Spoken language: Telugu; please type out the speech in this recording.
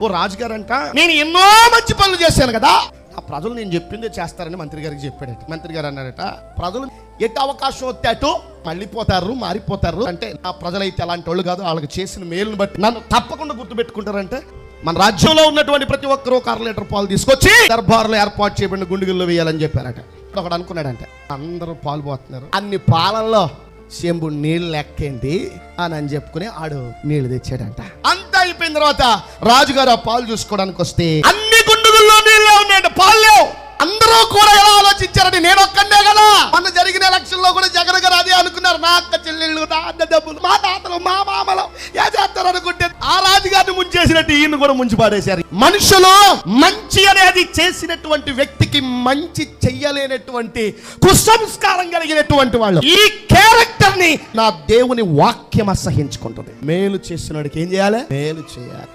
ఓ రాజుగారంట, నేను ఎన్నో మంచి పనులు చేశాను కదా, ఆ ప్రజలు నేను చెప్పిందే చేస్తారని మంత్రి గారికి చెప్పాడట. మంత్రి గారు అన్నారట, ప్రజలు ఎటు అవకాశం వస్తే అటు మళ్ళీపోతారు, మారిపోతారు. అంటే ఆ ప్రజలైతే అలాంటి వాళ్ళు కాదు, వాళ్ళకి చేసిన మేలును బట్టి నన్ను తప్పకుండా గుర్తుపెట్టుకుంటారంటే మన రాజ్యంలో ఉన్నటువంటి ప్రతి ఒక్కరూ 1 లీటర్ పాలు తీసుకొచ్చి దర్బార్లో ఏర్పాటు చేయబడిన గుండుగుల్లో వేయాలని చెప్పారట. ఒకడు అనుకున్నాడంటే, అందరూ పాలు పోతున్నారు, అన్ని పాలల్లో చెంబు నీళ్ళు లెక్కేంటి అని చెప్పుకుని ఆడు నీళ్లు తెచ్చాడంట. అంతా అయిపోయిన తర్వాత రాజుగారు ఆ పాలు చూసుకోవడానికి వస్తే అన్ని గుండుగుల్లో నీళ్ళే ఉన్నాయంట, పాలు లేవు. అందరూ కూడా ఎలా ఆలోచించారని, నేను ఒక్కడే కదా, మొన్న జరిగిన ఎలక్షన్ లో కూడా జగన్ గారు అదే అనుకున్నారు, నా అక్క చెల్లెళ్ళు, నా అన్న డబ్బులు, మా తాతలు, మా మామలు ఏ చేస్తారు అనుకుంటే ఆ రాజుగారిని ముంచేసినట్టు ఈయన కూడా ముంచి పాడేశారు. మనుషులు మంచి అనేది చేసినటువంటి వ్యక్తికి మంచి చెయ్యలేనటువంటి కుసంస్కారం కలిగినటువంటి వాళ్ళు, ఈ క్యారెక్టర్ ని నా దేవుని వాక్యం అసహించుకుంటుంది. మేలు చేసినోడికి ఏం చేయాలి? మేలు చేయాలి.